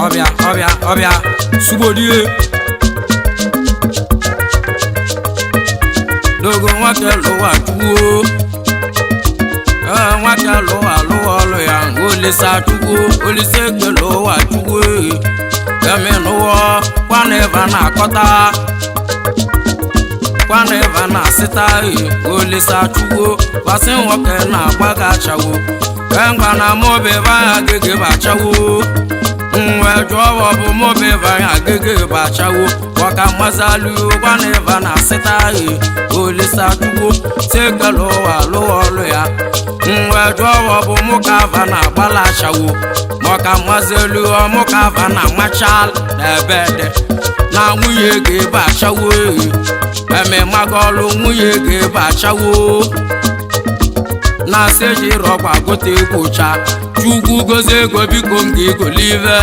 Obia subodie dogo nwake lowa tuwo nwake lowa ya olisa tuwo olise ke lowa tuwo eme nuwo kwaneva na akọta kwaneva na sita olisa tuwo wasi nwoke na agbaga achawo engwa na mobe va Agege bachawo nwe jọwọ bụ mobe va Agege bachawo waka mazalu kwaneva na sita olisa tuwo sekelo wa lo ya nwe jọwọ bụ mukava na agbala achawo waka mazalu mukava na machal ebede na nwunye ge bachawo eme magolu nwunye ge bachawo na seji rọgba gote gocha chukwu gozie ego biko nke golive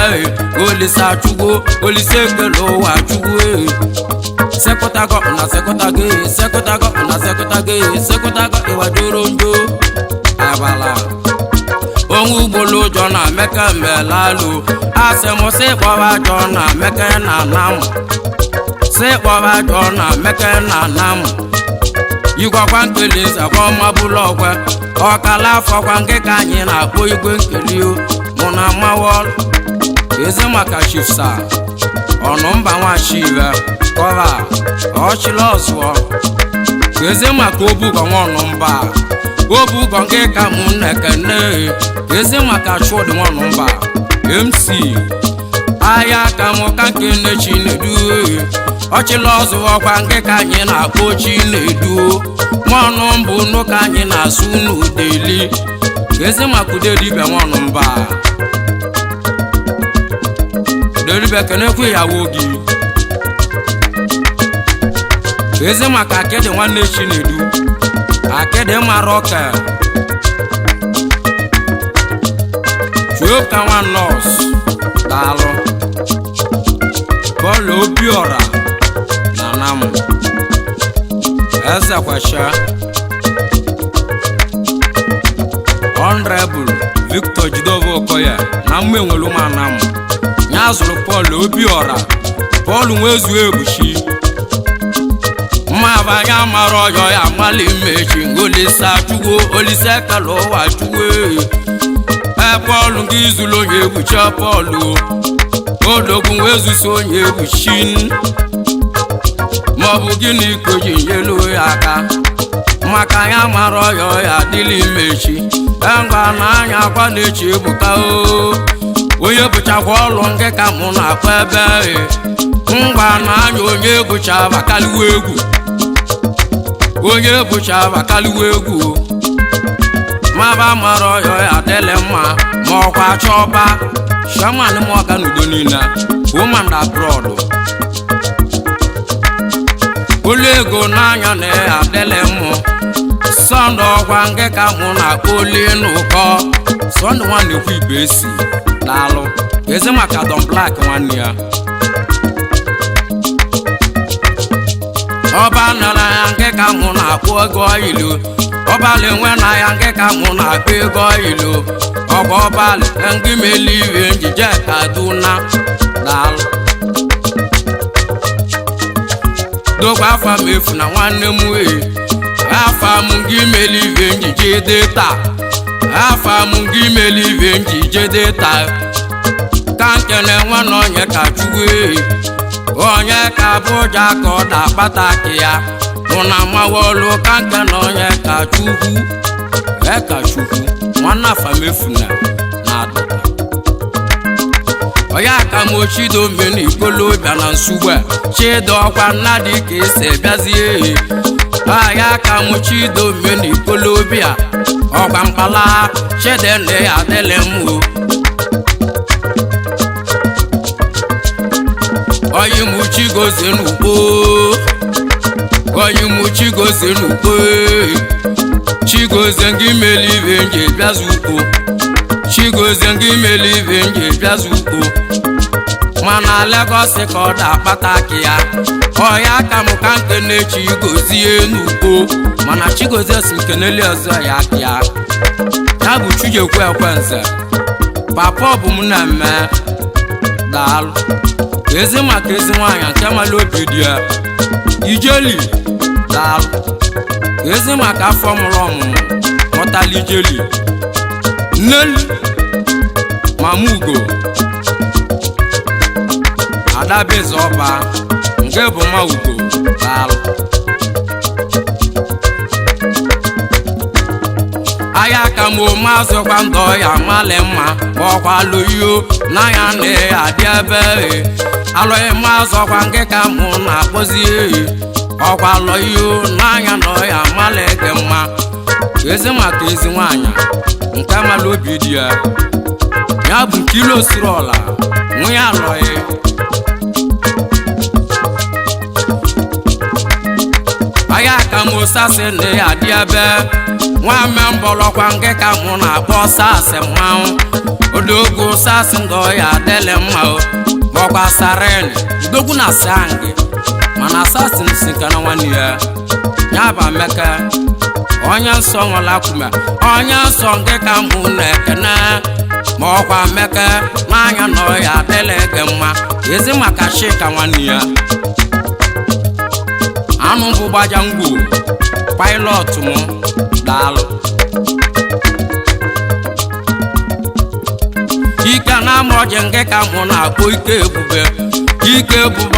olisa chukwu olise kelo wa chukwu sekọtago na sekọtago iwadoro ndo abala onwe ugbolo ụjọ na meke mbelalu asịmụsị kpọba jọ na meke na nam si kpọba jọ na meke na nam igwakwa nkeli zakwa mabụlụ ọgwe ọkala afọkwa nke ka anyị na-akpọ igwe nkeli mụ na mawọl eze maka chifsa ọnụmba nwachive kọva ọchịla ọzụọ eze maka obugo nwa ọnụmba obugo nke ka mụ na-ekene eze maka chụdị nwa ọnụmba MC ahịa ka mụ ka nke nne Chinedu ọchịla ọzụọ nke ka anyị na-akpọ Chinedu nwanụ mbụ n'ụka anyị na-asụ n'udeli eze maka udelibe nwanụ mba udelibe kenekwe yawo gị eze maka akede nwanne Chinedu akede mara ọka chuoka nwa nọs daalụ bọọlụ Obiora na namụ eze kwasha Honorable Victor Jidovo Okoye na mmenwelu manam nya zụrụ Paul Obiora Paul nwezu ebuchi mma ya mara ọjọ ya mali mechi olisa chukwu olise kalo wa chukwu Paul nke izulu onye ebuchi Paul odogwu nwezu so onye ebuchi maọbụ gịnị koji nyelu ya aka maka ya mara ọyọ ya dịlị mechi engwa na anya akwa na-echi ebuka onye bụchakwa ọlụ nke ka mụ na-akwa ebe ngwa na anya onye bụcha bakaliwe egwu onye bụcha bakaliwe egwu maba mara ọyọ ya dịlị mma ma ọkwa chọba shaman mọga n'udo niile woman abroad olu ego n'anya na ya adịlị mmụ sọndụ ọgwa nke ka mụ na-akpọ oli n'ụkọ sọndụ nwanne ekwu ibe esi daalụ eze maka Don Black nwanne ya ọba nara ya nke ka mụ na-akpọ ego ilu ọbalị nwe na ya nke ka mụ na-akpọ ego ilu ọgba ọbalị nke meli iwe njije Kaduna daalụ dogwa afa m efu na nwanne m afa m gị meli ive njije deta afa m gị meli ive njije deta ka nkene nwa na onye ka chukwu onye ka bụja ka ọ da-akpata akị ya mụ na mawolu ka nkene onye ka chukwu nwanne afa m efu na adụta oya ka mochido mmeni ikolobịa na nsugbe chido ọkwa nna dị ka esi bịazie aya ka mochido mmeni ikolobịa ọkwa mkpala chidene ya adịlị mụ oyi muchigozie n'ugbo oyi muchigozie n'ugbo chigozie gị meli ibe nje bịazi ugbo chigozie gị meli ibe nje bịazi ugbo mana Lagos ka ọ da-akpata akị ya ọya ka mụ ka nkene chigozie n'ugbo mana chigozie si nkeneli ọzọ ya akị ya ya bụ Chujekwu Ekwenze papa ọ bụ m na mme daalụ ezi maka ezi nwaanyị nke mala obi dị ya ijeli daalụ ezi maka afọ mụrụ ọmụmụ mụtala ijeli nneli mama ugo adabeze ọba nke bụ ma ugo daalụ aya ka mo maazị kwa ndọ ya mali mma ọkwa loyo na ya na adị ebe alụghị maazị kwa nke ka mụ na-akpọzi ọkwa loyo na ya nọ ya mali gị mma ezi maka ezi nwaanyị nke mala obi dị ya bụ kilo siri ọla nwe ya alọghị aya ka mo sasị na ya dị ebe nwa me mbọlọkwa nke ka mụ na-akpọ sasị mmanwụ odogo sasị ndọ ya adịlị mma maọkwa saren udogwu na sangi mana sasị nsi nke na nwanne ya bụ Emeka onye nsọ nwụla kwume onye nsọ nke ka mụ na-ekene maọkwa Emeka n'anya nọ ya adịlị gị mma ezi maka shika nwanne ya anụ bụ gbaja ngwo pilot mụ daalụ ike na-amọje nke ka mụ na-akpọ ike ebube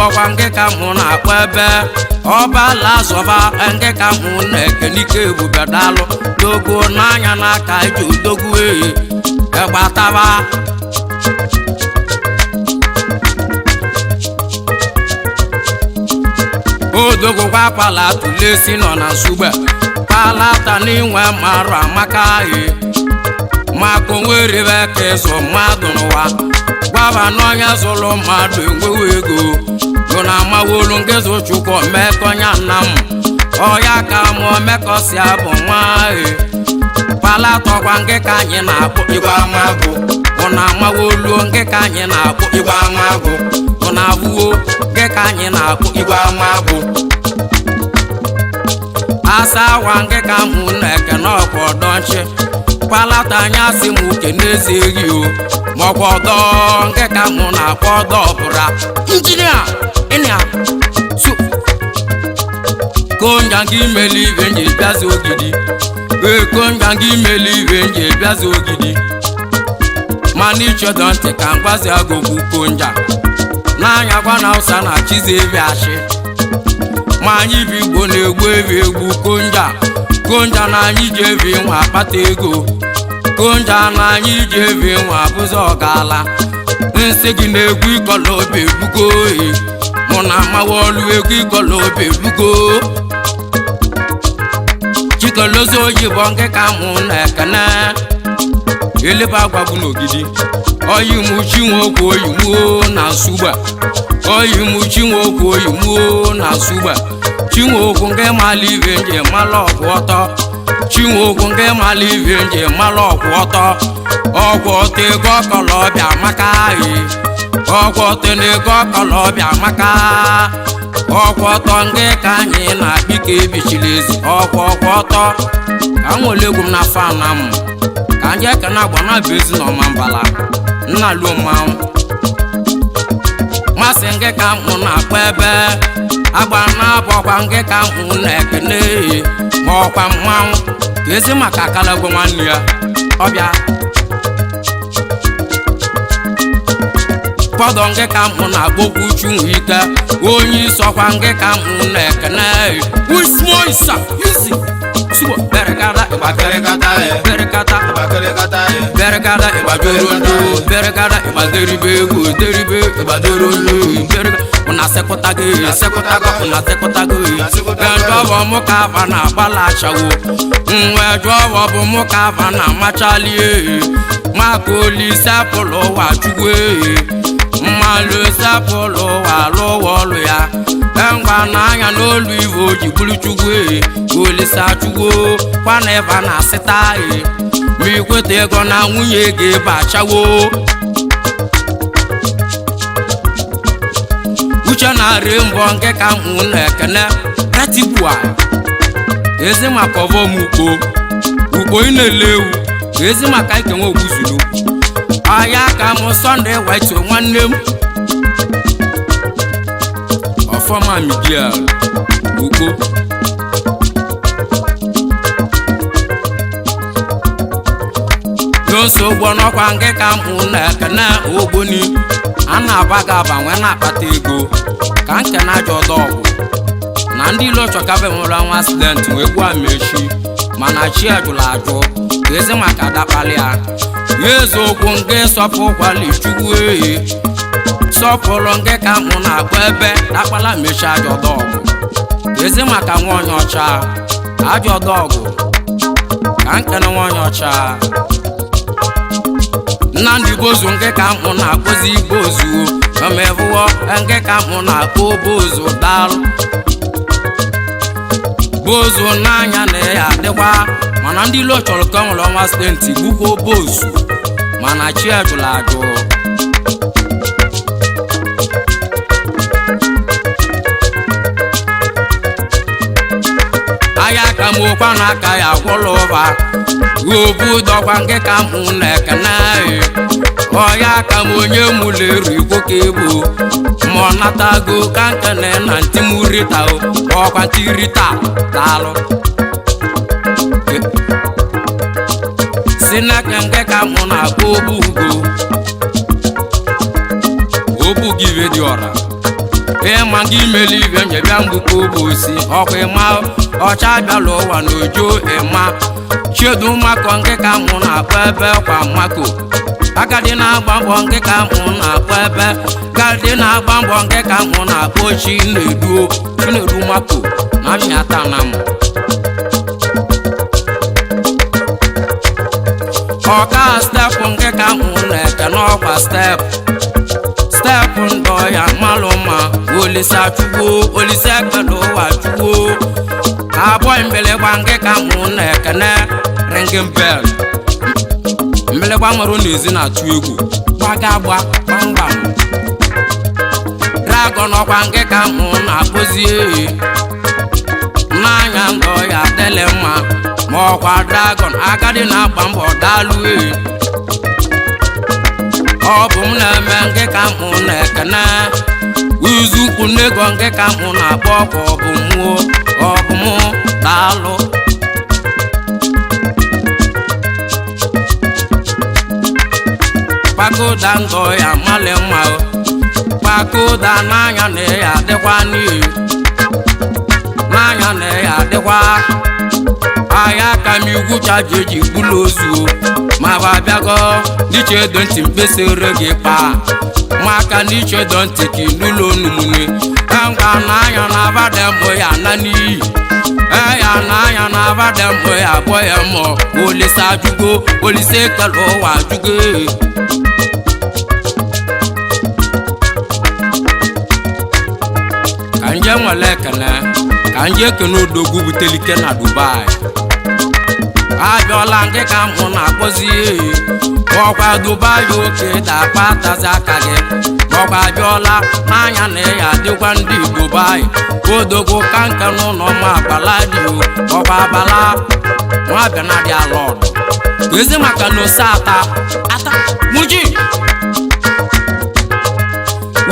ọkwa nke ka mụ na-akpọ ebe ọbala zọba nke ka mụ na-ekene ike ebube daalụ dogo n'anya n'aka iji odogwu egbataba odogo kwa pala tulesi nọ na nsugbe palata n'inwe marụ amaka maka onwerebe ka ịzụ mmadụ n'ụwa gwaba n'onye zụrụ mmadụ enweghị ego nọ na amawolu ngezụ chukwu mekọnya nna m ọya ka mụọ mekọsi abụ nwaanyị palata ọkwa nke ka anyị na-akpọ igwe amagụ nọ na amawolu nke ka anyị na-akpọ igwe amagụ nọ na abụọ nke ka anyị na-akpọ igwe amagụ asa awa nke ka mụ na-ekene ọkwa ọdọ nchi palata anya si m uke n'ezighị maọkwa ọdọ nke ka mụ na-akpọ ọdọ ọbụra injinia ịnya su konja gị imeli ibe nje bịazi ogidi konja gị imeli ibe nje bịazi ogidi mana ichedo ntị ka mgbazi agogwu konja n'anya gwa na ụsa na chizi ebi ashị ma anyị bụ Igbo na-egbu egwu konja na anyị ji ebi nwa akpata ego konja na anyị ji ebi nwa abụzi ọgala nsị gị na-egwu ịkọla obi egbugo mụ na amawa olu egwu ịkọla obi egbugo chikolozi oyibo nke ka mụ na-ekene elebe agwagwu n'ogidi oyimuchi nwoke oyimuo na nsugbe oyimuchi nwoke oyimuo na nsugbe chinwoke nke mala ibe nje mala ọgwụ ọtọ chinwoke nke mala ibe nje mala ọgwụ ọtọ ọgwụ ọtọ ego ọkọlọbịa maka ọgwụ ọtọ na ego ọkọlọbịa maka ọgwụ ọtọ nke ka anyị na-akpị ka ebichiri ezi ọgwụ ọtọ ka m nwere egwu m na fana m ka ndị ekene agba na bụ ezi na ọma mbala nna luo mmanwụ masị nke ka mụ na-akpọ ebe agba na-abọkwa nke ka mụ na-ekene ma ọkwa mmanwụ ka ezi maka akalagwo nwanne ya ọbịa pọdọ nke ka mụ na-agbokwu chunwu ike onye isi ọkwa nke ka mụ na-ekene wismoisa izi subo berekada ibadorondo berekada ibaderibe ego deribe ibadorondo una sekọtago ẹjọwọ mụ ka ava na agbala Ashawo ẹjọwọ bụ mụ ka ava na amachali maka olise pụlụ ụwa chukwu mmalụ sepụlụ ụwa lụwa ọlụ ya ngwa n'anya n'olu ivo ji bụrụ chukwu olise chukwu kwana eva na asịta ma ikweta ego na nwunye ga-ebe Ashawo uche na-arị mbọ nke ka mụ na-ekene katibua ezi maka ọvọm ukpo ị na-ele ewu ezi maka ikenwe ogbuzulu ahịa ka mụ Sunday White nwanne m Ifeanyi Miguel Ugbo N'oso ugbo n'ọkwa nke ka mụ na-ekene ogboni a na-abaga abanwe na-akpata ego ka nke na-ajọ ọdọọgwụ na ndị ilo chọkabe nwere nwa accident wee gbuo amechi mana chi ajụrụ ajụ ka ezi maka dakpali ya eziokwu nke sọpụ kwali chukwu ehi sọpụrụ nke ka mụ na-akpọ ebe dakpala mechi ajọ ọdọọgwụ ka ezi maka nwa onye ọcha ajọ ọdọọgwụ ka nkene nwa onye ọcha Nnamdi Bozu nke ka mụ na-akpọzi Bozu omevuo nke ka mụ na-akpọ Bozu dalụ Bozu n'anya na ya adịkwa mana ndị ilo chọrọ ka nwere ọnwa stenti gbukwo Bozu mana chi ajụrụ ajụ aya ka m okwa n'aka ya gwọrọ ụba obu dọkwa nke ka mụ na-ekene ọya ka m onye mụleru igwo ka egbo ma ọ natago ka nkene na ntimurita ọkwa ntirita daalụ si n'aka nke ka mụ na-akpọ obu gị ibe dị ọra ịma gị imeli ibe nyebịa mgbukọ obosi ọkwa ịma ọcha bịala ụwa n'ojo ịma chedu mmakọ nke ka mụ na-akpọ ebe kwa mmako agadi na-agba mbọ nke ka mụ na-akpọ ebe gadi na-agba mbọ nke ka mụ na-akpọ Chinedu mako na mmịata na m ọka stepụ nke ka mụ na-eke n'ọkwa stepụ ndọ ya malụ mma olise ekpedo ụwa chugbo abụọ mbelegba nke ka mụ na-ekene ringing bell mbelegba mara n'ezi na-atụ egwu gbaga agba gbamgbam dragon ọkwa nke ka mụ na-akpọzi n'anya ndọ ya dele mma ma ọkwa dragon agadi na-agba mbọ daalụ ọ bụ m na-eme nke ka mụ na-ekene uzukwu nego nke ka mụ na-akpọ ka ọ bụ mụ daalụ kpakoda ndọ ya mali mma kpakoda n'anya na ya adịkwa n'ihi n'anya na ya adịkwa ahịa ka m igwu chaji eji gbulu ozu ma ba bịago n'iche edo ntị mkpesịre gị kpaa maka n'iche edo ntị ka n'ụlọ onumune ngwa n'anya na abadembo ya na n'iyi ya n'anya na abadembo ya abụọ ya mmụọ olise ajụgo olise ekele ụwa ajụgo ka nje nwere ekele ka nje ekene odogwu butelike na Dubai abịọla nke ka mụ na-akpọzi ọkwa Dubai oke dakpa tazi aka gị ọkwa abịọla n'anya na ya adịkwa ndị Dubai odogwu ka nke n'ụlọ ma abala dị ọkwa abala nwa bịa na dị ala ọdụ ezi maka na ose ata muji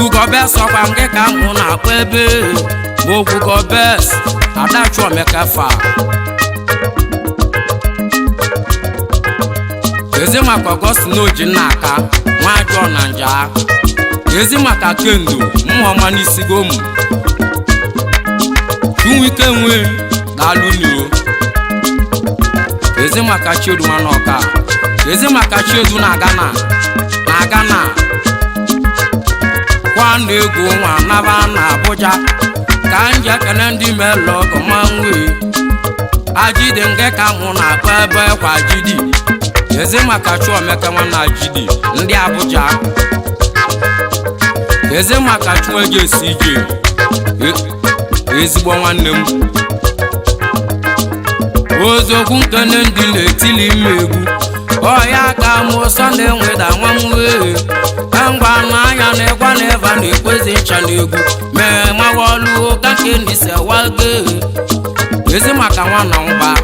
ugobes ọkwa nke ka mụ na-akpọ ebe bụ ugobes adachuomekafa ezi maka Augustine Ojinaka nwajọ na nja ezi maka Kendo mmụọma n'isigo m Chuwike nwe dalụnio ezi maka Chiedu Nwanọka ezi maka Chiedu na Ghana kwa na ego nwa naba na Abuja ka nje kene ndị melọ gọmanwe ajide nke ka mụ na-akpọ ebe kwa jidi ezi maka Chuomeka nwana Ajidi ndị Abuja ezi maka Chueje CJ ezigbo nwanne m ozokwu nkene ndị na-etili ime egwu ọya ka mụ Sunday nweda nwa m wee ngwa n'anya na ịgwa na eva na-ekwezi ncha n'egwu mee mawolu ka nke ndị sewage ezi maka nwana mgba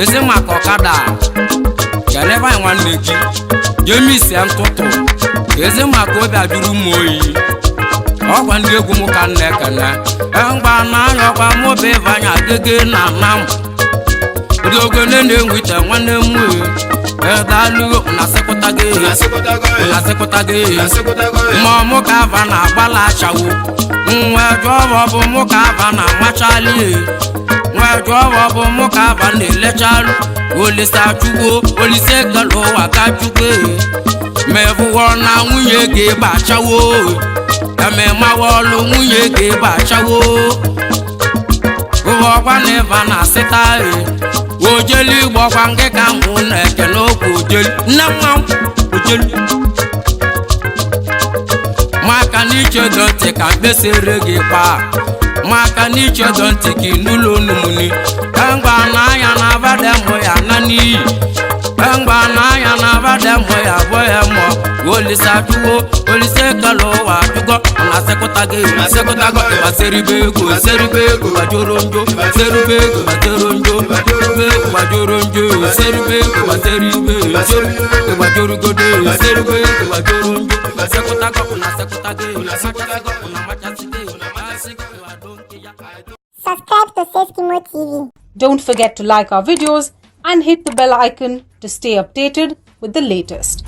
ezi maka ọkada keleba nwanne gị James ntụtụ ezi maka obi ajụrụ m oyi ọgwa ndị egwu m ka nne ekene mgba n'anya ọgwa mụ bụ Ifeanyi Agage na nam ụdị ogene na-enwite nwanne m dalu na sekụta gị ma ọmụ ka ava na agbala Ashawo nwe jụọ bụ mụ ka ava na amachali nwe jụọ bụ mụ ka ava na elechalu Olise achụgbo Olise galo ụwa ka chụgbo mevụọ na nwunye gị gbachawo ememawọlụ nwunye gị gbachawo ọgwa na ịva na asịta ojeli gbọkwa nke ka mụ na ekene okwu ojeli nne nwa ojeli maka na ichedo ntị ka mkpesere gị kpa maka na ichedo ntị ka n'ụlọ onumuni mgba n'anya na abada mụ ya na n'iyi mgba n'anya na abada mụ ya bụ ya mụọ Olise achụwo Olise galo ụwa achụgo na sekụta gị gbaseribe ego gbajoro njọ seribe ego gbajoro njọ gbajoro njọ seribe ego gbaseribe gbajoro godo seribe ego gbajoro njọ sekụta gị na sekụta gị na machasị gị Subscribe to Seskimo TV. Don't forget to like our videos and hit the bell icon to stay updated with the latest.